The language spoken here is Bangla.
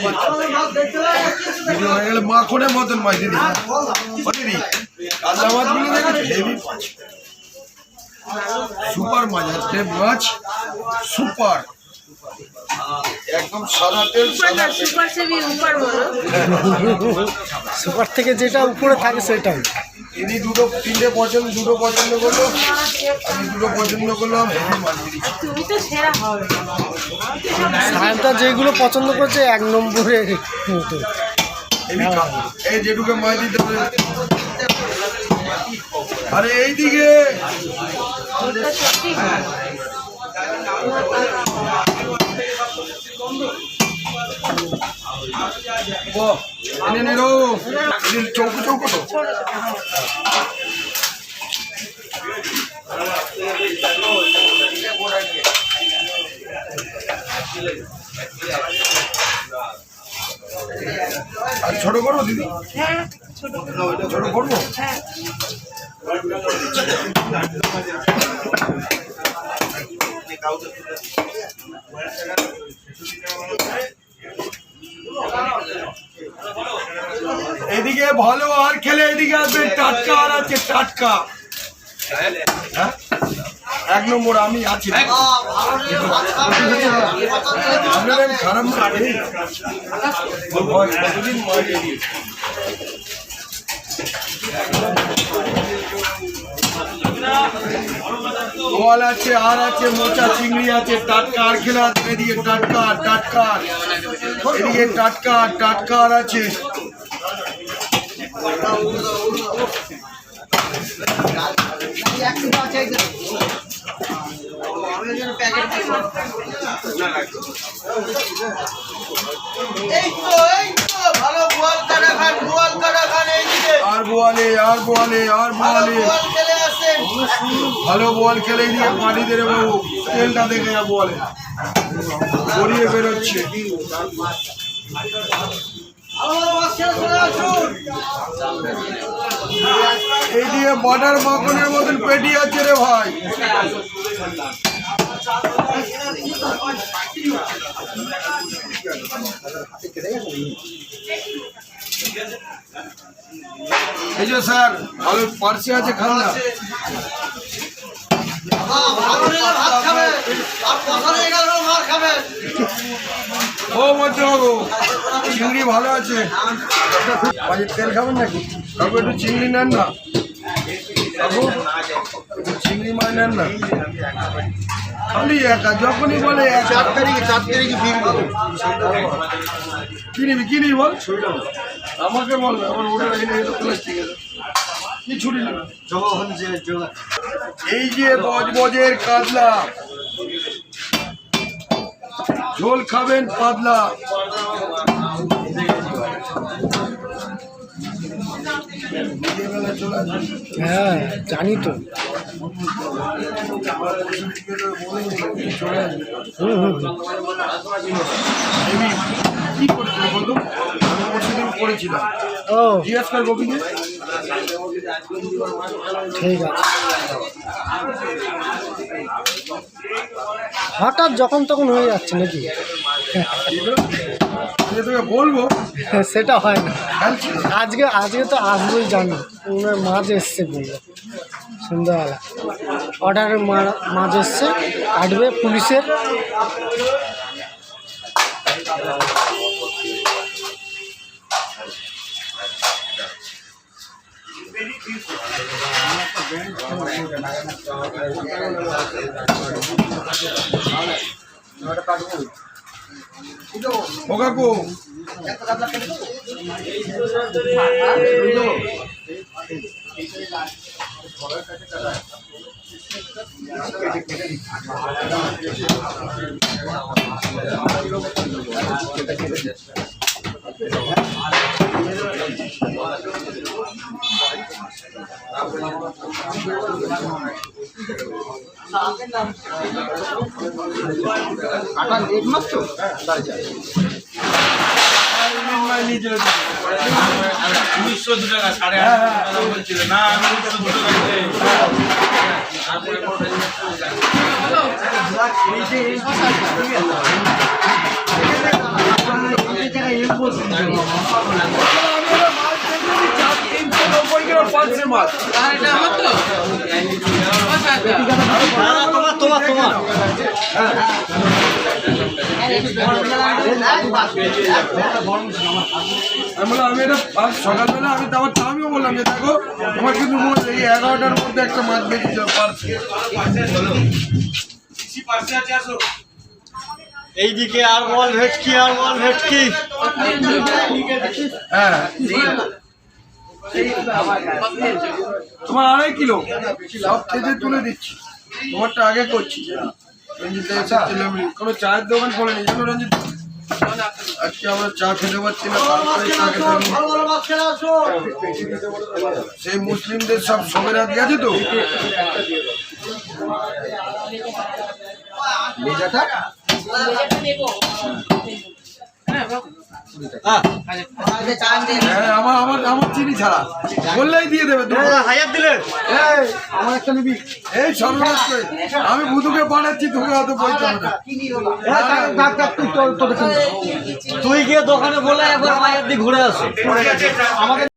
বসে ভিডিও হয়ে গেলে মাখনের মতন মাছ দিদি দিদি কাতলা মাছগুলো দেখেছো হেভি মাছ সুপার মাছ আজকে মাছ সুপার একদম সাদা তেল সুপার থেকে যেটা উপরে থাকে সেটাই দিদি দুটো পছন্দ করলো আমি দুটো পছন্দ করলাম হেভি মাছ সাহেবটা যেগুলো পছন্দ করছে 1 নম্বরে মতো এই যেটুকু মাছ দিতে হবে আরে এইদিকে চৌকো চৌকো তো আর ছোট করবো দিদি ছোট করবো এদিকে ভালো আর খেলে এদিকে আসবেন টাটকা আর আছে টাটকা 1 নম্বর আমি আছি আপনারা খারাপ কতদিন বোয়াল আছে আর আছে মোচা চিংড়ি আছে টাটকা আর খেলে আছে এদিকে টাটকা এদিকে টাটকা আর আছে ভালো বোয়াল খেলে দিয়ে পানি দেবে বাবু তেলটা দেখে না বোয়ালে গড়িয়ে বেরোচ্ছে এই দিয়ে বাটার মাখনের মতন পেটি আছে রে ভাই এই যে স্যার ভালো পার্সি আছে খান না ও মধ্যবাবু চিংড়ি ভালো আছে মাছের তেল খাবেন নাকি কাকু একটু চিংড়ি নেন না কাকু একটু চিংড়ি মাছ নেন না খালি একা যখনই বলে 4 তারিখে কি নিবি বল আমাকে বল আমার ওটা প্লাস্টিক কি ছুটি এই যে বজবজের কাতলা ঝোল খাবেন পাতলা হ্যাঁ জানি তো কি করেছিল বন্ধু আমি প্রতিদিন করেছিলাম ও জিজ্ঞাসা কর গোপীকে ঠিক আছে হঠাৎ যখন তখন হয়ে যাচ্ছে নাকি তোকে বলবো সেটা হয় না আজকে তো আসবোই জানি ওনার মাছ এসছে বললো সন্ধ্যাবেলা অর্ডারের মাছ এসছে কাটবে পুলিশের ও কাকু আটা এক মাস তো উনিশশো 2 টাকা 8.5 বলছিল না আমি 2 টাকা পাঁচশো মাছ তোমার আমি এটা আজ সকালবেলা আমি তো আমিও বললাম যে দেখো তোমার কিন্তু মনে এই 11টার মধ্যে একটা মাছ বেরিয়েছিল এইদিকে আর বল ভেটকি হ্যাঁ তোমার 2.5 কিলো সব কেটে তুলে দিচ্ছি তোমারটা আগে করছি রঞ্জিত কোনো চায়ের দোকান খোলেনি জানো রঞ্জিত আজকে আমরা চা খেতে পারছি না তারপরে চা খেতে সেই মুসলিমদের সব সবেরাত গেছে তো হ্যাঁ আমার চিনি ছাড়া বললেই দিয়ে দেবে হাজার দিলে আমার একটা নিবি এই সর্বনাশ করে আমি বুধুকে বানাচ্ছি তোকে হয়তো বলতে হবে তুই গিয়ে দোকানে বলে একবার মায়ের দিকে ঘুরে আসো আমাকে